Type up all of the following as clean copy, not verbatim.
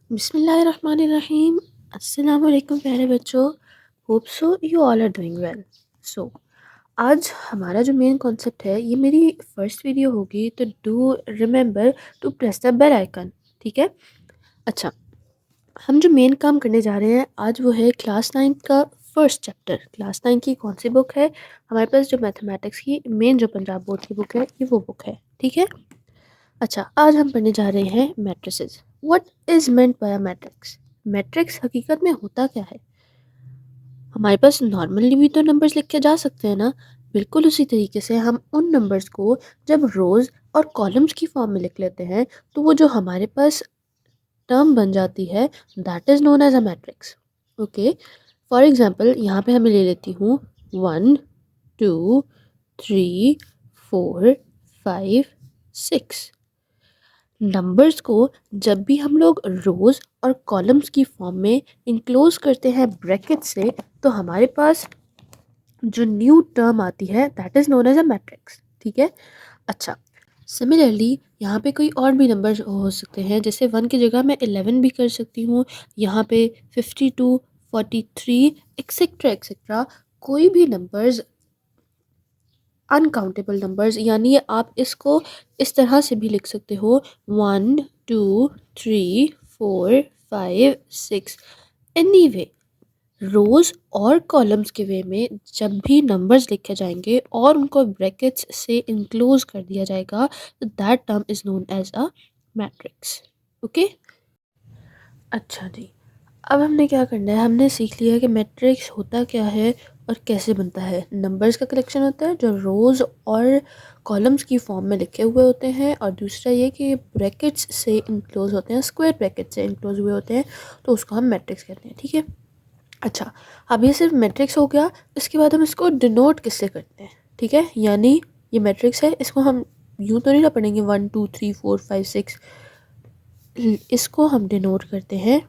बिस्मिल्लाहिर्रहमानिर्रहीम। अस्सलाम वालेकुम प्यारे बच्चों। Hope so you all are doing well. So आज हमारा जो मेन कॉन्सेप्ट है, ये मेरी फर्स्ट वीडियो होगी, तो do remember to press the bell icon. ठीक है। अच्छा, हम जो मेन काम करने जा रहे हैं आज वो है क्लास 9 का फर्स्ट चैप्टर। क्लास 9 की कौन सी बुक है? हमारे पास जो मैथमेटिक्स की मेन जो पंजाब बोर्ड की बुक है, ये वो बुक है। ठीक है। अच्छा, आज हम पढ़ने जा रहे हैं matrices. What is meant by a matrix? Matrix हकीकत में होता क्या है? हमारे पास नॉर्मली भी तो नंबर्स लिखे जा सकते हैं ना। बिल्कुल उसी तरीके से हम उन नंबर्स को जब रोज और कॉलम्स की फॉर्म में लिख लेते हैं, तो वो जो हमारे पास टर्म बन जाती है, that is known as a matrix. Okay, for example यहाँ पे हमें ले लेती हूँ 1 2 3 4 5 6। नंबर्स को जब भी हम लोग रोज और कॉलम्स की फॉर्म में इंक्लोज करते हैं ब्रैकेट से, तो हमारे पास जो न्यू टर्म आती है that is known as a matrix. ठीक है। अच्छा, सिमिलरली यहाँ पे कोई और भी नंबर हो सकते हैं, जैसे 1 की जगह मैं 11 भी कर सकती हूँ। यहाँ पे 52, 43 एक्सेट्रा एक्सेट्रा, कोई भी नंबर्स, अनकाउंटेबल नंबर्स, यानी आप इसको इस तरह से भी लिख सकते हो 1 2 3 4 5 6। एनीवे, रोज और कॉलम्स के वे में जब भी नंबर्स लिखे जाएंगे और उनको ब्रैकेट्स से इनक्लोज कर दिया जाएगा, तो that term is known as a matrix. Okay. अच्छा जी, अब हमने क्या करना है, हमने सीख लिया कि मैट्रिक्स होता क्या है और कैसे बनता है। नंबर्स का कलेक्शन होता है जो रोज़ और कॉलम्स की फॉर्म में लिखे हुए होते हैं, और दूसरा ये कि ब्रैकेट्स से इनक्लोज होते हैं, स्क्वायर ब्रैकेट से इनक्लोज हुए होते हैं, तो उसको हम मैट्रिक्स कहते हैं। ठीक है। अच्छा, अब ये सिर्फ मैट्रिक्स हो गया। इसके बाद हम इसको डिनोट किससे करते हैं? ठीक है, यानी ये मैट्रिक्स है, इसको हम यूँ तो नहीं ना पढ़ेंगे 1 2 3 4 5 6। इसको हम डिनोट करते हैं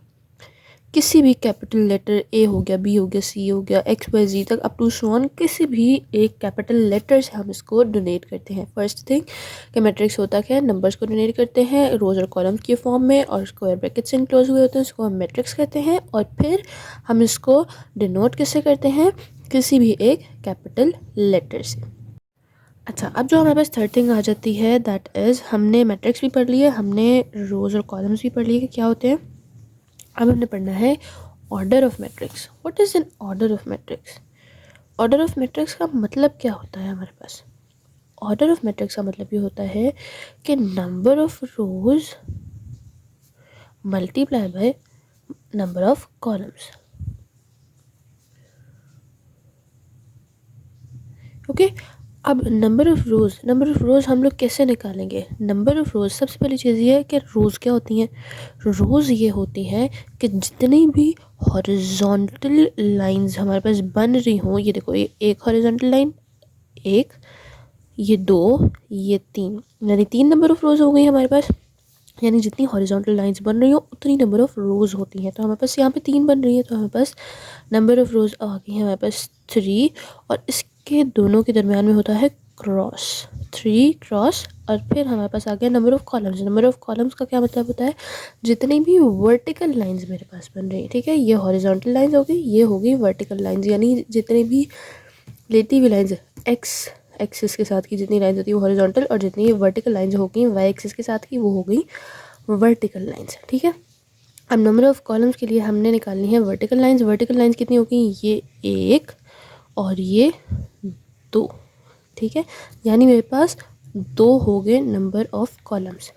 किसी भी कैपिटल लेटर, ए हो गया, बी हो गया, सी हो गया, एक्स वाई जी तक अप टू सो ऑन, किसी भी एक कैपिटल लेटर से हम इसको डोनेट करते हैं। फर्स्ट थिंग कि मैट्रिक्स होता क्या है, नंबर्स को डोनेट करते हैं रोज और कॉलम के फॉर्म में, और स्क्वायर ब्रैकेट से इनक्लोज हुए होते हैं, उसको हम मैट्रिक्स कहते हैं। और फिर हम इसको डिनोट किससे करते हैं? किसी भी एक कैपिटल लेटर से। अच्छा, अब जो हमारे पास थर्ड थिंग आ जाती है, दैट इज़, हमने मैट्रिक्स भी पढ़ लिए, हमने रोज और कॉलम्स भी पढ़ लिए कि क्या होते हैं। अब हमने पढ़ना है order of matrix. What is an order of matrix? Order of matrix का मतलब क्या होता है हमारे पास? ऑर्डर ऑफ मैट्रिक्स का मतलब ये होता है कि number of rose multiply by number of columns. Okay. अब नंबर ऑफ रोज़ हम लोग कैसे निकालेंगे? नंबर ऑफ रोज़, सबसे पहली चीज़ ये है कि रोज़ क्या होती हैं? रोज़ ये होती हैं कि जितनी भी हॉरिजॉन्टल लाइंस हमारे पास बन रही हों, ये देखो, ये एक हॉरिजॉन्टल लाइन, एक, ये दो, ये तीन, यानी 3 नंबर ऑफ रोज़ हो गई हमारे पास। यानी जितनी हॉरिजॉन्टल लाइंस बन रही हो उतनी नंबर ऑफ रोज़ होती हैं। तो हमारे पास यहाँ पे 3 बन रही है, तो हमारे पास नंबर ऑफ रोज़ आ गई है हमारे पास 3, और इसके दोनों के दरमियान में होता है क्रॉस, 3 क्रॉस। और फिर हमारे पास आ गया number of columns. Number of columns का क्या मतलब होता है? जितनी भी वर्टिकल लाइंस मेरे पास बन रही है, ठीक है, ये हॉरिजॉन्टल लाइंस हो गई, ये हो गई वर्टिकल लाइंस, यानी जितनी भी लेती हुई लाइंस एक्स एक्सिस के साथ की जितनी लाइंस होती है वो हॉरिजॉन्टल, और जितनी वर्टिकल लाइंस हो गई वाई एक्सिस के साथ की वो हो गई वर्टिकल लाइंस। ठीक है। अब नंबर ऑफ कॉलम्स के लिए हमने निकालनी है वर्टिकल लाइंस। वर्टिकल लाइंस कितनी होगी? ये एक और ये दो। ठीक है, यानी मेरे पास 2 हो गए नंबर ऑफ कॉलम्स,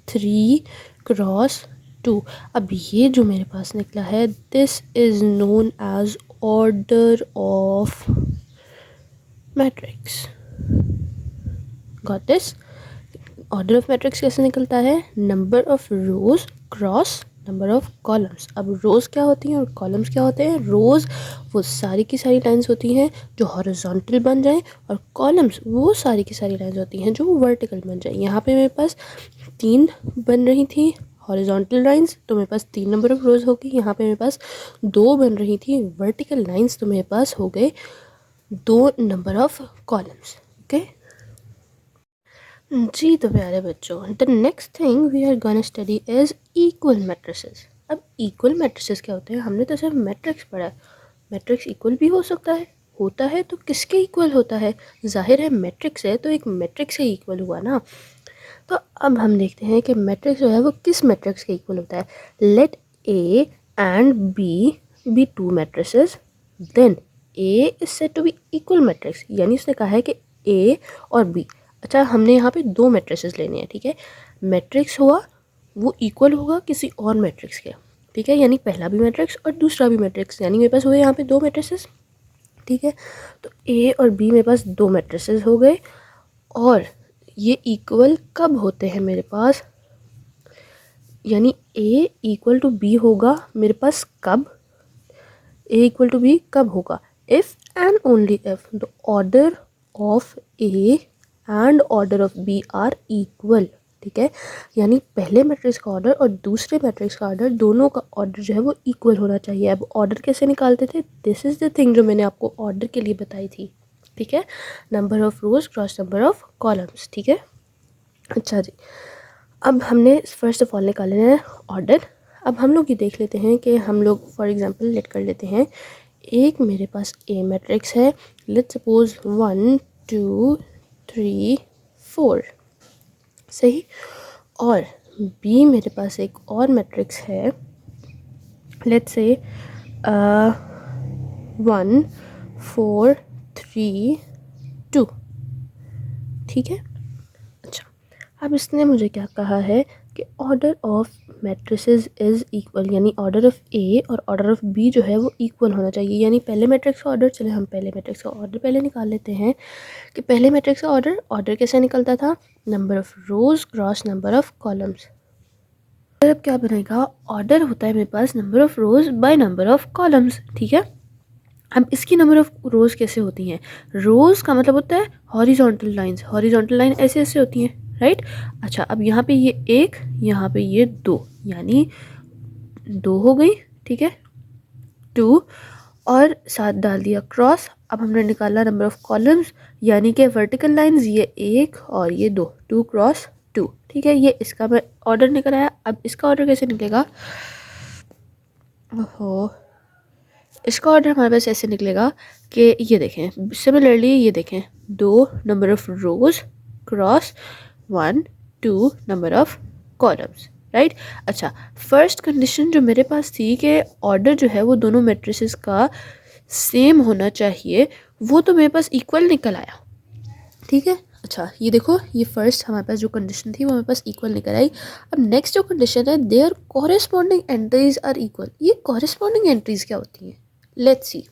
3 क्रॉस 2। अब ये जो मेरे पास निकला है, this is known as order of matrix. Got this? Order of matrix कैसे निकलता है? Number of rows cross number of columns. अब रोज क्या होती हैं और कॉलम्स क्या होते हैं? रोज वो सारी की सारी लाइंस होती हैं जो हॉरिजॉन्टल बन जाएं, और कॉलम्स वो सारी की सारी लाइंस होती हैं जो वर्टिकल बन जाएं। यहाँ पे मेरे पास 3 बन रही थी हॉरिजॉन्टल लाइंस, तो मेरे पास 3 नंबर ऑफ रोज होगी। यहाँ पे मेरे पास 2 बन रही थी वर्टिकल लाइंस, तो मेरे पास हो गए 2 नंबर ऑफ कॉलम्स। ओके जी, तो प्यारे बच्चों, the next thing we are gonna study is equal matrices. अब इक्वल मैट्रिसेस क्या होते हैं, हमने तो सिर्फ मैट्रिक्स पढ़ा है, मैट्रिक्स इक्वल भी हो सकता है, होता है तो किसके इक्वल होता है, जाहिर है मैट्रिक्स है तो एक मैट्रिक्स के इक्वल हुआ ना। तो अब हम देखते हैं कि मैट्रिक्स जो है वो किस मैट्रिक्स के इक्वल होता है। Let A and B be two matrices, then A is said to be equal matrix, यानी उसने कहा है कि ए और बी, अच्छा हमने यहाँ पे दो मैट्रिसेस लेने हैं, ठीक है, मैट्रिक्स हुआ वो इक्वल होगा किसी और मैट्रिक्स के, ठीक है, यानी पहला भी मैट्रिक्स और दूसरा भी मैट्रिक्स, यानी मेरे पास हुए यहाँ पे दो मैट्रिसेस, ठीक है। तो ए और बी मेरे पास दो मैट्रिसेस हो गए, और ये इक्वल कब होते हैं मेरे पास, यानी ए इक्वल टू बी होगा मेरे पास कब, ए इक्वल टू बी कब होगा, if and only if the order of A and order of B are equal, ठीक है, यानी पहले मैट्रिक्स का ऑर्डर और दूसरे मैट्रिक्स का ऑर्डर, दोनों का ऑर्डर जो है वो इक्वल होना चाहिए। अब ऑर्डर कैसे निकालते थे, दिस इज़ द थिंग जो मैंने आपको ऑर्डर के लिए बताई थी, ठीक है, number of rows cross number of columns, ठीक है। अच्छा जी, अब हमने फर्स्ट ऑफ ऑल निकाले हैं ऑर्डर। अब हम लोग ये देख लेते हैं कि हम लोग फॉर एग्जांपल लेट कर लेते हैं, एक मेरे पास ए मैट्रिक्स है, लेट्स सपोज 1 2 3 4, सही, और बी मेरे पास एक और मैट्रिक्स है, लेट्स से 1 4 3 2, ठीक है। अच्छा, अब इसने मुझे क्या कहा है कि order of matrices is equal, यानी ऑर्डर ऑफ ए और ऑर्डर ऑफ बी जो है वो इक्वल होना चाहिए, यानी पहले मैट्रिक्स का ऑर्डर, चले हम पहले मैट्रिक्स का ऑर्डर पहले निकाल लेते हैं कि पहले मैट्रिक्स का ऑर्डर कैसे निकलता था, number of rows cross number of columns. अब क्या बनेगा, ऑर्डर होता है मेरे पास number of rows by number of columns, ठीक है। अब इसकी नंबर ऑफ रोज़ कैसे होती हैं, रोज़ का मतलब होता है हॉरिजॉन्टल लाइंस, हॉरिजॉन्टल लाइन ऐसे ऐसे होती हैं, राइट। अच्छा, अब यहाँ पे ये एक, यहाँ पे ये दो, यानी दो हो गई, ठीक है, 2, और साथ डाल दिया क्रॉस। अब हमने निकाला नंबर ऑफ कॉलम्स, यानी कि वर्टिकल लाइंस, ये एक और ये दो, 2 क्रॉस 2, ठीक है, ये इसका मैं ऑर्डर निकल आया। अब इसका ऑर्डर कैसे निकलेगा, ओहो, इसका ऑर्डर हमारे पास ऐसे निकलेगा कि ये देखें, सिमिलरली ये देखें, 2 number of rows cross 1 2 number of columns, right. अच्छा, फर्स्ट कंडीशन जो मेरे पास थी कि ऑर्डर जो है वो दोनों मैट्रिसेस का सेम होना चाहिए, वो तो मेरे पास इक्वल निकल आया, ठीक है। अच्छा, ये देखो, ये फर्स्ट हमारे पास जो कंडीशन थी वो हमारे पास इक्वल निकल आई। अब नेक्स्ट जो कंडीशन है, their corresponding entries are equal, ये कॉरेस्पॉन्डिंग एंट्रीज क्या होती हैं, लेट्स सी।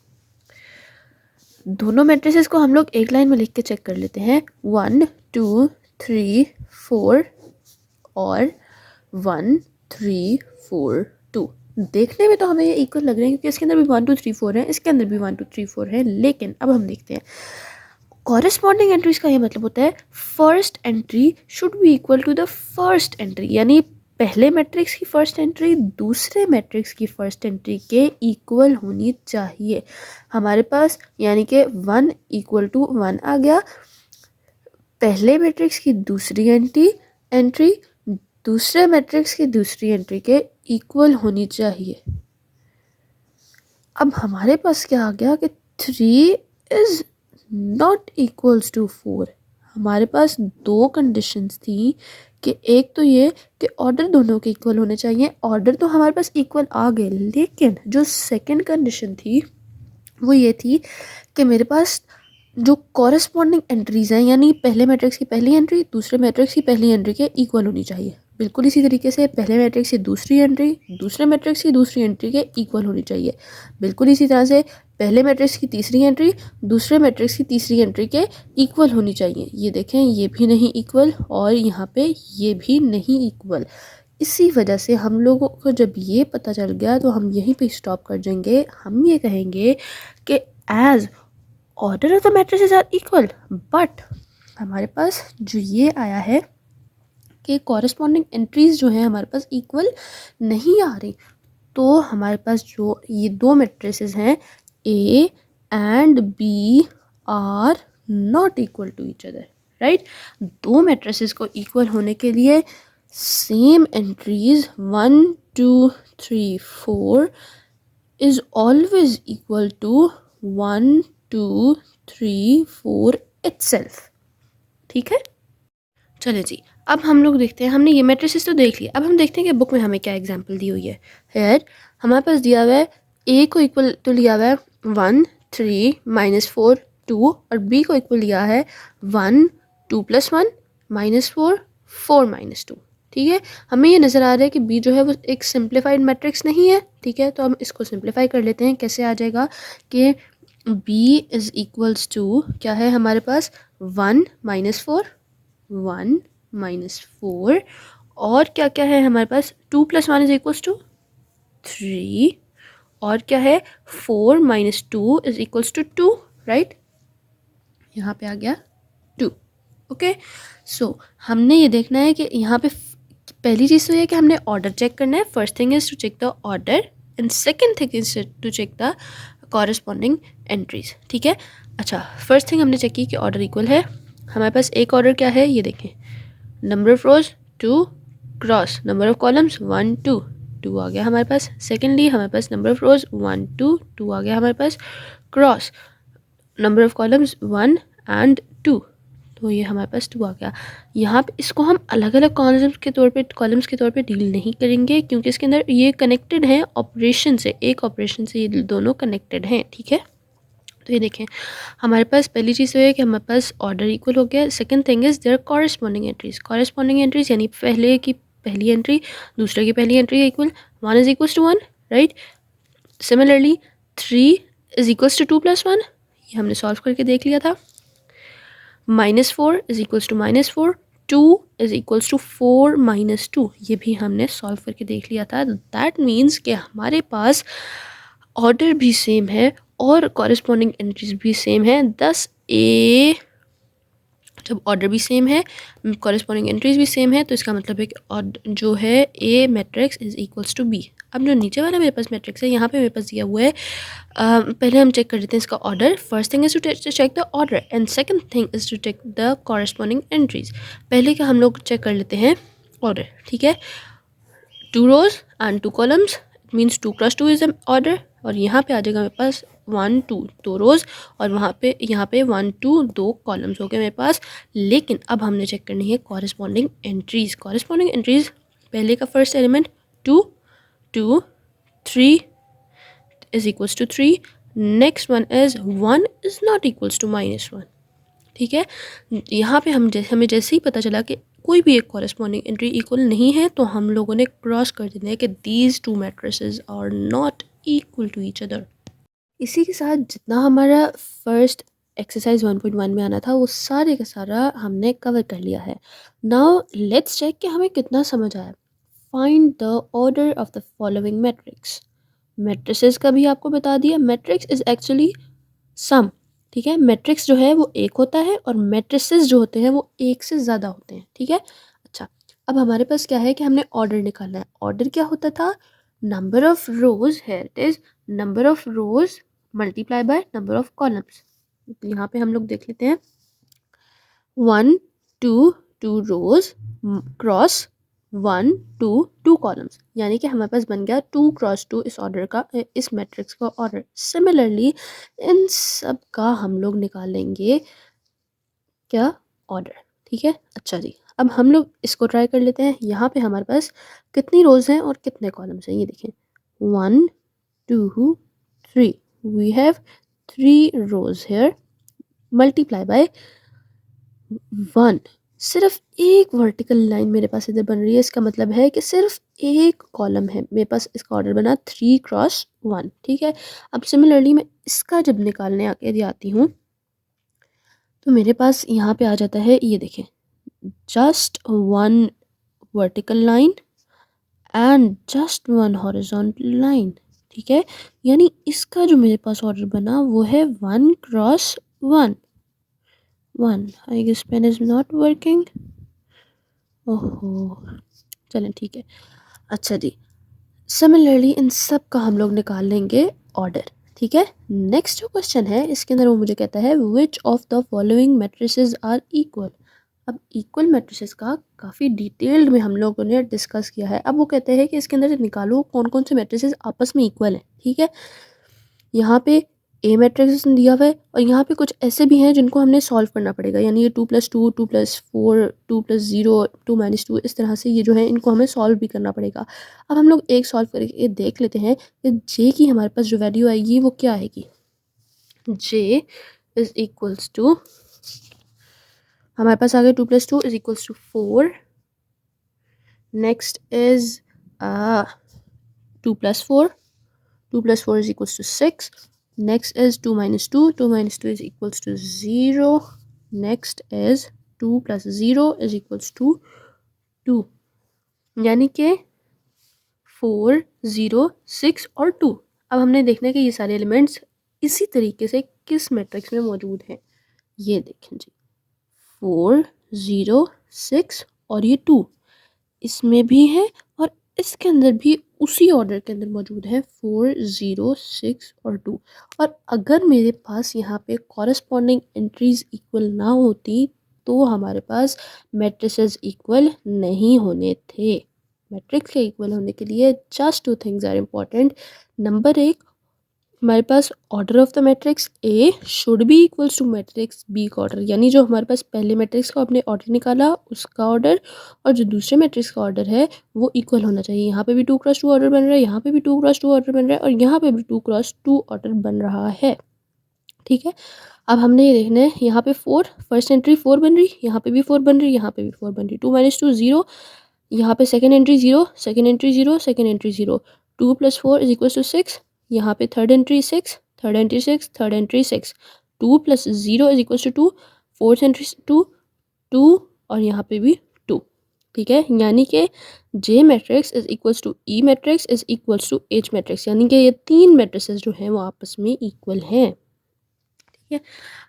दोनों मैट्रिसेस को हम लोग एक लाइन में लिख के चेक कर लेते हैं, 1 2 3 4 और 1 3 4 2, देखने में तो हमें ये इक्वल लग रहे हैं क्योंकि इसके अंदर भी 1 2 3 4 है, इसके अंदर भी 1 2 3 4 है, लेकिन अब हम देखते हैं कॉरेस्पॉन्डिंग एंट्रीज का ये मतलब होता है first entry should be equal to the first entry, यानी पहले मैट्रिक्स की फर्स्ट एंट्री दूसरे मैट्रिक्स की फर्स्ट एंट्री के इक्वल होनी चाहिए हमारे पास, यानी कि 1 इक्वल टू 1 आ गया, पहले मैट्रिक्स की दूसरी एंट्री दूसरे मैट्रिक्स की दूसरी एंट्री के इक्वल होनी चाहिए। अब हमारे पास क्या आ गया कि 3 इज नॉट इक्वल्स टू 4, हमारे पास दो कंडीशंस थी कि एक तो ये कि ऑर्डर दोनों के इक्वल होने चाहिए, ऑर्डर तो हमारे पास इक्वल आ गए, लेकिन जो सेकंड कंडीशन थी वो ये थी कि मेरे पास जो कॉरेस्पॉन्डिंग एंट्रीज हैं, यानी पहले मैट्रिक्स की पहली एंट्री दूसरे मैट्रिक्स की पहली एंट्री के इक्वल होनी चाहिए, बिल्कुल इसी तरीके से पहले मैट्रिक्स की दूसरी एंट्री दूसरे मैट्रिक्स की दूसरी एंट्री के इक्वल होनी चाहिए, बिल्कुल इसी तरह से पहले मैट्रिक्स की तीसरी एंट्री दूसरे मैट्रिक्स की तीसरी एंट्री के इक्वल होनी चाहिए। ये देखें, ये भी नहीं इक्वल और यहाँ पे ये भी नहीं इक्वल। इसी वजह से हम लोगों को जब ये पता चल गया तो हम यहीं पे स्टॉप कर जाएंगे, हम ये कहेंगे कि as order of the matrices are equal, but हमारे पास जो ये आया है कि कॉरेस्पॉन्डिंग एंट्रीज जो हैं हमारे पास इक्वल नहीं आ रही, तो हमारे पास जो ये दो मैट्रिसेस हैं A and B are not equal to each other, right. दो मैट्रिसेस को इक्वल होने के लिए same entries 1 2 3 4 is always equal to 1 2 3 4 itself. ठीक है, चले जी। अब हम लोग देखते हैं, हमने ये मैट्रिसेस तो देख लिया, अब हम देखते हैं कि बुक में हमें क्या एग्जांपल दी हुई है। हेयर हमारे पास दिया हुआ है ए को इक्वल तो लिया हुआ है 1 3 -4 2 और बी को इक्वल लिया है 1 2 + 1 -4 4 -2। ठीक है, हमें ये नज़र आ रहा है कि बी जो है वो एक सिंप्लीफाइड मैट्रिक्स नहीं है। ठीक है, तो हम इसको सिंप्लीफाई कर लेते हैं। कैसे आ जाएगा कि बी इज़ इक्वल्स टू क्या है हमारे पास 1 -4 1 -4 और क्या क्या है हमारे पास 2 + 1 = 3 और क्या है 4 - 2 = 2, राइट। यहाँ पे आ गया 2। ओके, सो हमने ये देखना है कि यहाँ पे पहली चीज़ तो ये कि हमने ऑर्डर चेक करना है। First thing is to check the order and second thing is to check the corresponding entries. ठीक है, अच्छा फर्स्ट थिंग हमने चेक की कि ऑर्डर इक्वल है। हमारे पास एक ऑर्डर क्या है ये देखें, number of rose 2 cross number of columns 1 2 2 आ गया हमारे पास। सेकेंडली हमारे पास नंबर ऑफ रोज 1 2 2 आ गया हमारे पास, cross number of columns 1 and 2, तो ये हमारे पास 2 आ गया। यहाँ पे इसको हम अलग अलग कॉलम्स के तौर पे डील नहीं करेंगे क्योंकि इसके अंदर ये कनेक्टेड हैं ऑपरेशन से, एक ऑपरेशन से ये दोनों कनेक्टेड हैं। ठीक है, तो ये देखें हमारे पास पहली चीज़ तो है कि हमारे पास ऑर्डर इक्वल हो गया। Second thing is there corresponding entries यानी पहले की पहली एंट्री दूसरे की पहली एंट्री इक्वल 1 = 1, राइट। सिमिलरली 3 = 2 + 1, ये हमने सॉल्व करके देख लिया था। -4 = -4, 2 = 4 - 2, ये भी हमने सॉल्व करके देख लिया था। दैट मीन्स कि हमारे पास ऑर्डर भी सेम है और कॉरस्पॉन्डिंग एंट्रीज भी सेम है। दस ए जब ऑर्डर भी सेम है कॉरस्पॉन्डिंग एंट्रीज भी सेम है तो इसका मतलब है कि जो है A matrix is equals to B. अब जो नीचे वाला मेरे पास मैट्रिक्स है यहाँ पे मेरे पास दिया हुआ है, पहले हम चेक कर लेते हैं इसका order. First thing is to check the order and second thing is to check the corresponding entries. पहले का हम लोग चेक कर लेते हैं ऑर्डर। ठीक है, 2 rows and 2 columns, it means 2 × 2 is an order। और यहाँ पे आ जाएगा मेरे पास 1 2 2 रोज़ और वहाँ पे यहाँ पे 1 2 2 कॉलम्स हो गए मेरे पास। लेकिन अब हमने चेक करनी है कॉरस्पॉन्डिंग एंट्रीज। पहले का first element 2 2 3 = 3, next one is 1 is not equals to -1। ठीक है, यहाँ पे हमें जैसे ही पता चला कि कोई भी एक कॉरस्पॉन्डिंग एंट्री इक्वल नहीं है तो हम लोगों ने क्रॉस कर देना है कि these two matrices are not equal to each other. इसी के साथ जितना हमारा फर्स्ट एक्सरसाइज 1.1 में आना था वो सारे का सारा हमने कवर कर लिया है। नाउ लेट्स चेक कि हमें कितना समझ आया। Find the order of the following matrix. Matrices का भी आपको बता दिया, मैट्रिक्स इज एक्चुअली सम। ठीक है, मैट्रिक्स जो है वो एक होता है और मैट्रिसेस जो होते हैं वो एक से ज़्यादा होते हैं। ठीक है, अच्छा अब हमारे पास क्या है कि हमने ऑर्डर निकालना है। ऑर्डर क्या होता था, नंबर ऑफ रोज है, it is number of rose multiply by number of columns. यहाँ पे हम लोग देख लेते हैं 1 2 2 रोज क्रॉस 1 2 2 कॉलम्स, यानी कि हमारे पास बन गया 2 × 2 इस ऑर्डर का, इस मैट्रिक्स का ऑर्डर। सिमिलरली इन सब का हम लोग निकालेंगे क्या, ऑर्डर। ठीक है, अच्छा जी अब हम लोग इसको ट्राई कर लेते हैं। यहाँ पे हमारे पास कितनी रोज हैं और कितने कॉलम्स हैं, ये देखें 1 2 3, we have 3 rows here multiply by 1। सिर्फ एक वर्टिकल लाइन मेरे पास इधर बन रही है, इसका मतलब है कि सिर्फ एक कॉलम है मेरे पास। इसका ऑर्डर बना 3 × 1। ठीक है, अब सिमिलरली मैं इसका जब निकालने आके जाती हूँ तो मेरे पास यहाँ पे आ जाता है, ये देखें just 1 vertical line and just 1 horizontal line. ठीक है, यानी इसका जो मेरे पास ऑर्डर बना वो है 1 × 1 1। I guess pen is not working, ओहो चलें ठीक है। अच्छा जी, सिमिलरली इन सब का हम लोग निकाल लेंगे ऑर्डर। ठीक है, नेक्स्ट जो क्वेश्चन है इसके अंदर वो मुझे कहता है which of the following matrices are equal. अब इक्वल मैट्रिसेस का काफ़ी डिटेल्ड में हम लोगों ने डिस्कस किया है। अब वो कहते हैं कि इसके अंदर से निकालो कौन कौन से मैट्रिसेस आपस में इक्वल हैं, ठीक है। यहाँ पे ए मैट्रिक्स दिया हुआ है और यहाँ पे कुछ ऐसे भी हैं जिनको हमने सॉल्व करना पड़ेगा, यानी ये 2+2, 2+4, 2+0, 2-2, इस तरह से ये जो है इनको हमें सॉल्व भी करना पड़ेगा। अब हम लोग एक सॉल्व करके देख लेते हैं कि जे की हमारे पास जो वैल्यू आएगी वो क्या आएगी। जे इज इक्वल्स टू, हमारे पास आ गया 2+2 is equals to 4, next is 2+4, 2+4 is equals to 6. Next is 2 minus 2. 2 minus 2 is equals to 0. Next is 2 plus 0 is equals to 2. यानी कि 4, 0, 6 और 2। अब हमने देखना है कि ये सारे एलिमेंट्स इसी तरीके से किस मैट्रिक्स में मौजूद हैं। ये देखें जी, 4, 0, 6 और ये 2 इसमें भी है और इसके अंदर भी उसी ऑर्डर के अंदर मौजूद है 4, 0, 6 और 2। और अगर मेरे पास यहाँ पे कॉरस्पॉन्डिंग एंट्रीज इक्वल ना होती तो हमारे पास मैट्रिसेस इक्वल नहीं होने थे। मैट्रिक्स के इक्वल होने के लिए just 2 things are important. Number 1, हमारे पास order of the matrix A should be equals to matrix B का ऑर्डर, यानी जो हमारे पास पहले मैट्रिक्स का आपने ऑर्डर निकाला उसका ऑर्डर और जो दूसरे मैट्रिक्स का ऑर्डर है वो इक्वल होना चाहिए। यहाँ पे भी 2x2 ऑर्डर बन रहा है, यहाँ पे भी 2x2 ऑर्डर बन रहा है और यहाँ पे भी 2x2 ऑर्डर बन रहा है, ठीक है। अब हमने ये देखना है, यहाँ पे 4 फर्स्ट एंट्री 4 बन रही, यहाँ पे भी 4 बन रही, यहाँ पे भी 4 बन रही। 2 - 2 0, यहाँ पे second entry 0, second entry 0, second entry 0। 2 + 4 is equal to 6, यहाँ पे third entry 6, third entry 6, third entry 6। 2 + 0 is equal to 2, fourth entry 2, 2 और यहाँ पे भी 2, ठीक है। यानी कि J matrix is equals to E matrix is equals to H matrix, यानी कि ये तीन मैट्रिसेस जो हैं वो आपस में इक्वल हैं, ठीक है।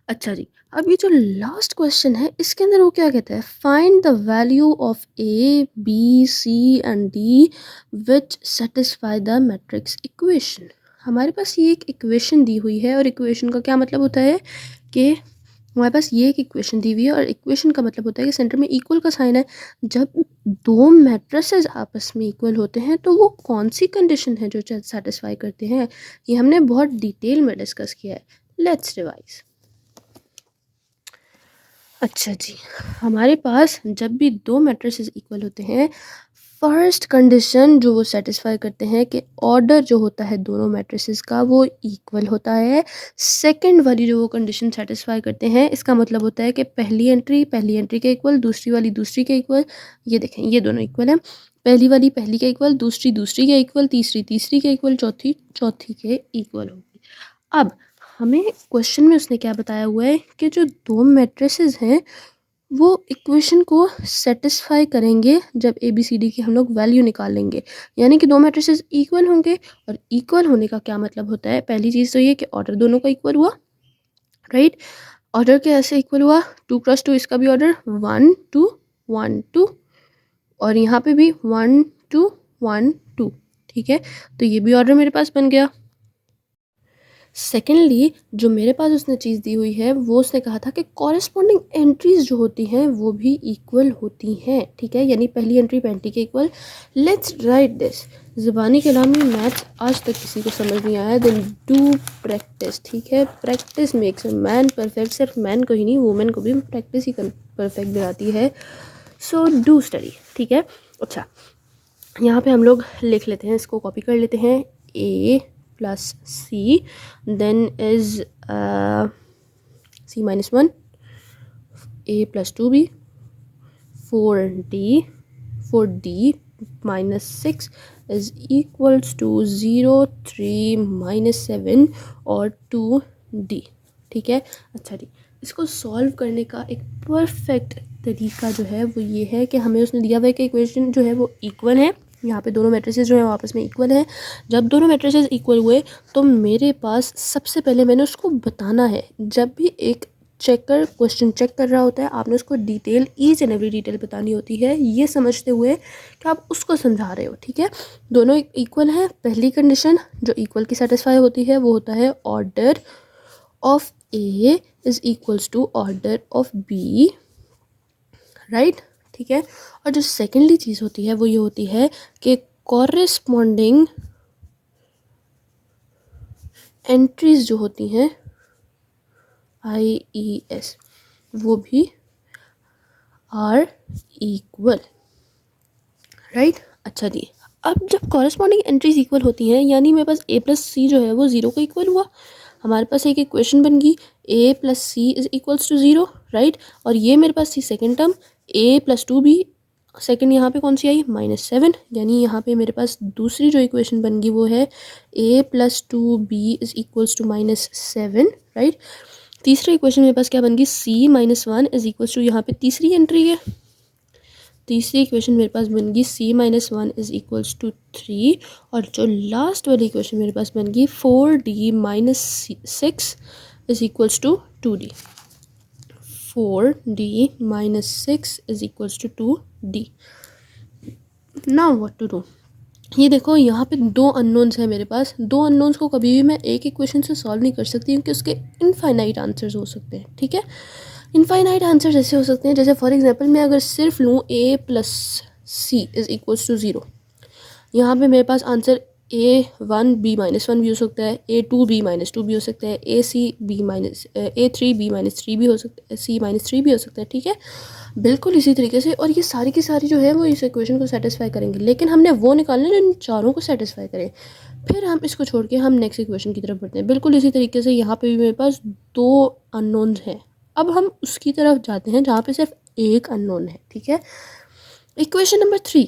अच्छा जी, अब ये जो लास्ट क्वेश्चन है इसके अंदर वो क्या कहता है, find the value of A B C and D which satisfy the matrix equation. हमारे पास ये एक इक्वेशन दी हुई है और इक्वेशन का क्या मतलब होता है कि हमारे पास ये एक इक्वेशन दी हुई है और इक्वेशन का मतलब होता है कि सेंटर में इक्वल का साइन है। जब दो मैट्रिसेस आपस में इक्वल होते हैं तो वो कौन सी कंडीशन है जो सेटिस्फाई करते हैं, ये हमने बहुत डिटेल में डिस्कस किया है। Let's revise. अच्छा जी, हमारे पास जब भी दो मैट्रिसेस इक्वल होते हैं, फर्स्ट कंडीशन जो वो सेटिस्फाई करते हैं कि ऑर्डर जो होता है दोनों मैट्रिसेस का वो इक्वल होता है। सेकंड वाली जो वो कंडीशन सेटिस्फाई करते हैं, इसका मतलब होता है कि पहली एंट्री के इक्वल, दूसरी वाली दूसरी के इक्वल। ये देखें, ये दोनों इक्वल हैं। पहली वाली पहली के इक्वल, दूसरी दूसरी के इक्वल, तीसरी तीसरी के इक्वल, चौथी चौथी के इक्वल होगी। अब हमें क्वेश्चन में उसने क्या बताया हुआ है कि जो दो मैट्रिसेस हैं वो इक्वेशन को सेटिस्फाई करेंगे जब ए बी सी डी की हम लोग वैल्यू निकाल लेंगे, यानी कि दो मैट्रिसेस इक्वल होंगे। और इक्वल होने का क्या मतलब होता है, पहली चीज़ तो ये कि ऑर्डर दोनों का इक्वल हुआ, राइट। ऑर्डर कैसे इक्वल हुआ, 2x2, इसका भी ऑर्डर 1 2 1 2 और यहाँ पे भी 1 2 1 2, ठीक है। तो ये भी ऑर्डर मेरे पास बन गया। सेकेंडली जो मेरे पास उसने चीज़ दी हुई है वो उसने कहा था कि कॉरेस्पॉन्डिंग एंट्रीज जो होती हैं वो भी इक्वल होती हैं, ठीक है, यानी पहली एंट्री पेंटी के इक्वल। Let's write this. ज़बानी कलामी मैथ्स आज तक किसी को समझ नहीं आया, देन डू प्रैक्टिस, ठीक है। Practice makes a man perfect, सिर्फ मैन को ही नहीं वुमेन को भी प्रैक्टिस ही परफेक्ट बनाती है। सो डू स्टडी, ठीक है। अच्छा, यहाँ पे हम लोग लिख लेते हैं, इसको कॉपी कर लेते हैं। ए plus c then is c minus 1, a plus 2b, 4d minus 6 is equals to 0 3 minus 7 और 2d, ठीक है। अच्छा जी, इसको सॉल्व करने का एक परफेक्ट तरीका जो है वो ये है कि हमें उसने दिया हुआ है कि इक्वेशन जो है वो इक्वल है, यहाँ पे दोनों मैट्रिसेस जो है आपस में इक्वल है। जब दोनों मैट्रिसेस इक्वल हुए तो मेरे पास सबसे पहले मैंने उसको बताना है, जब भी एक चेकर क्वेश्चन चेक कर रहा होता है आपने उसको detail, each and every detail बतानी होती है, ये समझते हुए कि आप उसको समझा रहे हो, ठीक है। दोनों इक्वल हैं, पहली कंडीशन जो इक्वल की सेटिस्फाई होती है वो होता है order of A is equals to order of B right, ठीक है। और जो सेकेंडली चीज़ होती है वो ये होती है कि कॉरेस्पॉन्डिंग एंट्रीज जो होती हैं IES वो भी आर इक्वल, राइट। अच्छा जी, अब जब कॉरेस्पॉन्डिंग एंट्रीज इक्वल होती हैं यानी मेरे पास A प्लस सी जो है वो 0 को इक्वल हुआ, हमारे पास एक इक्वेशन बन गई A plus C is equals to 0, right. और ये मेरे पास थी second term A plus 2B, second यहाँ पे कौन सी आई -7, यानी यहाँ पे मेरे पास दूसरी जो इक्वेशन बन गई वो है A plus 2B is equals to -7, right. तीसरी इक्वेशन मेरे पास क्या बन गई C-1 इज इक्वल्स टू, यहाँ पे तीसरी एंट्री है, तीसरी इक्वेशन मेरे पास बन गई C-1 इज इक्वल्स टू 3, और जो लास्ट वाली इक्वेशन मेरे पास बन गई 4D-6 is equals to 2D, 4D-6 is equals to 2D। Now what to do, ये देखो यहाँ पे दो अननोन्स हैं मेरे पास, दो अननोन्स को कभी भी मैं एक इक्वेशन से सॉल्व नहीं कर सकती क्योंकि उसके इनफाइनाइट आंसर्स हो सकते हैं, ठीक है। इनफाइनाइट आंसर्स ऐसे हो सकते हैं जैसे फॉर एग्जांपल मैं अगर सिर्फ लूँ A plus C is equals to 0, यहाँ पे मेरे पास आंसर A1B-1 भी हो सकता है, A2B-2 भी हो सकता है, A3B-3 भी हो सकता है, C-3 भी हो सकता है, ठीक है। बिल्कुल इसी तरीके से, और ये सारी की सारी जो है वो इस इक्वेशन को सेटिस्फाई करेंगे, लेकिन हमने वो निकालना है जो इन चारों को सेटिस्फाई करें। फिर हम इसको छोड़ के हम नेक्स्ट इक्वेशन की तरफ बढ़ते हैं। बिल्कुल इसी तरीके से यहाँ पे भी मेरे पास दो अननोन्स हैं, अब हम उसकी तरफ जाते हैं जहाँ पे सिर्फ एक अननोन है, ठीक है। Equation number 3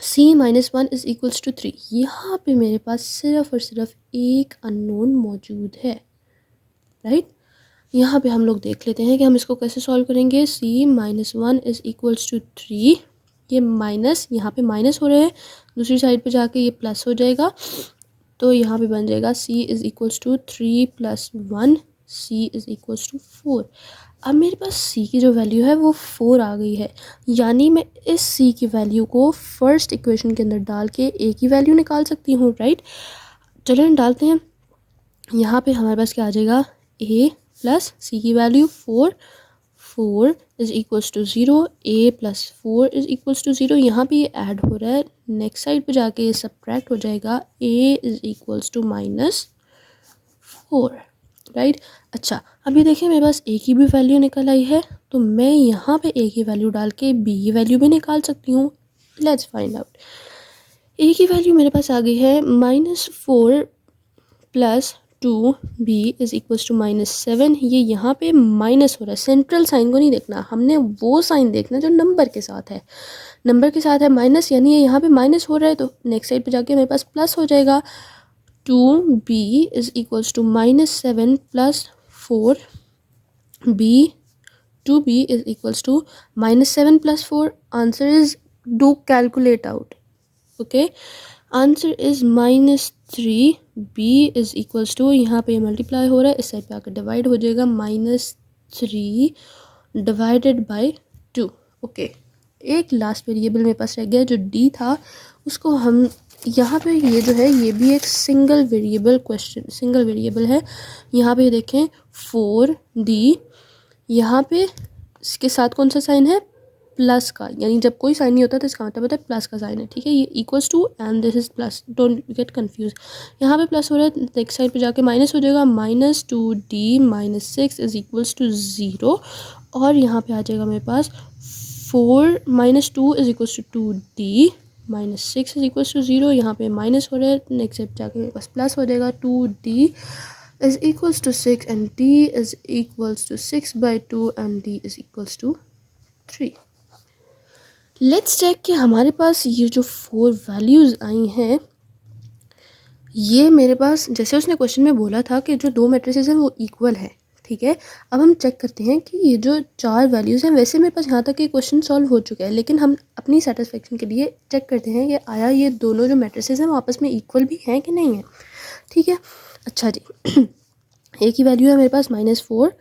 C-1 is equals to 3, यहाँ पे मेरे पास सिर्फ और सिर्फ एक अननोन मौजूद है, राइट। यहाँ पे हम लोग देख लेते हैं कि हम इसको कैसे सॉल्व करेंगे। C-1 इज इक्वल्स टू 3, ये माइनस, यहाँ पे माइनस हो रहे हैं, दूसरी साइड पे जाके ये प्लस हो जाएगा, तो यहाँ पे बन जाएगा C is equals to 3 + 1, C is equals to 4। अब मेरे पास C की जो वैल्यू है वो 4 आ गई है, यानी मैं इस C की वैल्यू को फर्स्ट इक्वेशन के अंदर डाल के A की वैल्यू निकाल सकती हूँ, राइट। चलो डालते हैं, यहाँ पे हमारे पास क्या आ जाएगा A प्लस C की value 4 is equals to 0, A plus 4 is equals to 0, यहाँ पे ये ऐड हो रहा है, नेक्स्ट साइड पे जाके ये सब्ट्रैक्ट हो जाएगा, A is equals to -4, right. अच्छा, अब ये देखिए मेरे पास A की भी वैल्यू निकल आई है, तो मैं यहाँ पे A की वैल्यू डाल के B की वैल्यू भी निकाल सकती हूँ। Let's find out. A की वैल्यू मेरे पास आ गई है -4 + 2B इज इक्वल्स टू -7, ये यहाँ पे माइनस हो रहा है, सेंट्रल साइन को नहीं देखना, हमने वो साइन देखना जो नंबर के साथ है, नंबर के साथ है माइनस, यानी ये यहाँ पे माइनस हो रहा है, तो नेक्स्ट साइड पे जाके मेरे पास प्लस हो जाएगा, 2B is equals to -7 + 4B, 2B is equals to -7 + 4, answer is, do calculate out, okay, answer is -3B is equals to, यहाँ पे मल्टीप्लाई हो रहा है, इस साइड पे आकर डिवाइड हो जाएगा, -3 डिवाइडेड बाय 2, ओके। एक लास्ट वेरिएबल मेरे पास रह गया जो D था, उसको हम यहाँ पे, ये जो है ये भी एक single variable question, single variable है, यहाँ पे देखें 4D, यहाँ पे इसके साथ कौन सा साइन है, प्लस का, यानी जब कोई साइन नहीं होता तो इसका मतलब होता है प्लस का साइन है, ठीक है, ये equals to and this is plus, don't get confuse, यहाँ पे प्लस हो रहा है, नेक्स्ट साइड पे जाके माइनस हो जाएगा, -2D-6 इज इक्वल्स टू 0, और यहाँ पे आ जाएगा मेरे पास 4 - 2 is equals to 2D, -6 is equals to 0, यहाँ पे माइनस हो रहा है, नेक्स्ट साइड जाके मेरे पास प्लस हो जाएगा, 2D is equals to 6 and D is equals to 6/2 and D is equals to 3. Let's check कि हमारे पास ये जो 4 वैल्यूज़ आई हैं, ये मेरे पास, जैसे उसने क्वेश्चन में बोला था कि जो दो मैट्रिसेस हैं वो इक्वल है, ठीक है। अब हम चेक करते हैं कि ये जो 4 वैल्यूज़ हैं, वैसे मेरे पास यहाँ तक ये क्वेश्चन सॉल्व हो चुका है, लेकिन हम अपनी सेटिस्फेक्शन के लिए चेक करते हैं कि आया ये दोनों जो मैट्रिसेस हैं वो आपस में इक्वल भी हैं कि नहीं है, ठीक है। अच्छा जी, A की वैल्यू है मेरे पास -4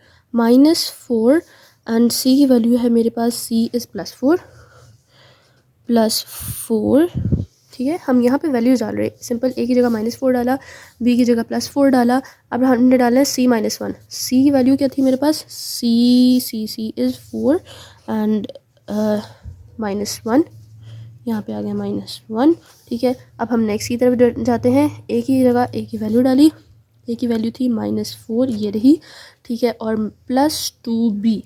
एंड C की वैल्यू है मेरे पास C इज़ +4, ठीक है। हम यहाँ पे वैल्यूज डाल रहे हैं, सिंपल, A की जगह -4 डाला, B की जगह +4 डाला, अब हमने डाला है C-1, C की वैल्यू क्या थी मेरे पास, C इज़ 4 एंड -1, यहाँ पे आ गया -1, ठीक है। अब हम नेक्स्ट की तरफ जाते हैं। ए की जगह ए की वैल्यू डाली, ए की वैल्यू थी -4, ये रही, ठीक है। और +2b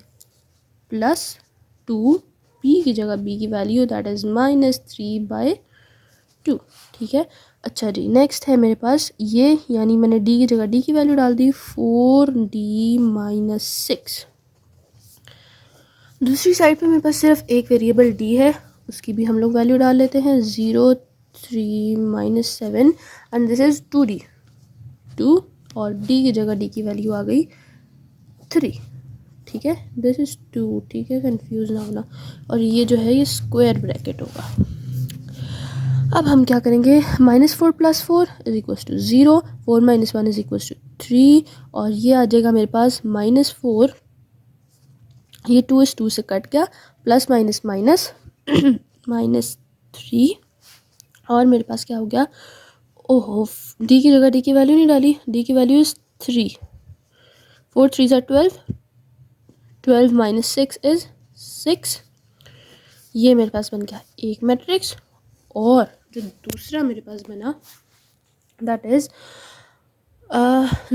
की जगह b की वैल्यू दैट इज़ -3/2, ठीक है। अच्छा जी, नेक्स्ट है मेरे पास ये, यानी मैंने d की जगह d की वैल्यू डाल दी 4d-6। दूसरी साइड पे मेरे पास सिर्फ एक वेरिएबल d है, उसकी भी हम लोग वैल्यू डाल लेते हैं 0, 3 -7 एंड दिस इज़ 2d, 2, और d की जगह d की वैल्यू आ गई 3, ठीक है। दिस इज़ 2, ठीक है, कंफ्यूज ना होना। और ये जो है ये स्क्वायर ब्रैकेट होगा। अब हम क्या करेंगे, -4 + 4 = 0, 4 - 1 = 3, और ये आ जाएगा मेरे पास -4, ये 2 इस 2 से कट गया, प्लस माइनस माइनस -3, और मेरे पास क्या हो गया, ओहो, डी की जगह डी की वैल्यू नहीं डाली, डी की वैल्यू इज़ 3, 4 3 = 12, 12 - 6 इज़ 6। ये मेरे पास बन गया एक मैट्रिक्स। और जो दूसरा मेरे पास बना दैट इज़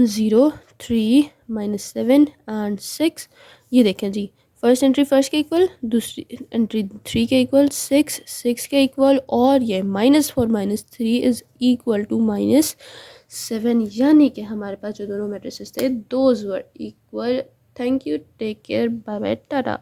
0, 3 -7 एंड 6। ये देखें जी, फर्स्ट एंट्री फर्स्ट के इक्वल, दूसरी एंट्री 3 के इक्वल, 6 6 के इक्वल, और ये -4 - 3 इज़ इक्वल टू -7, यानी कि हमारे पास जो दोनों मैट्रिसेस थे those were equal. Thank you, take care, bye bye, Tata.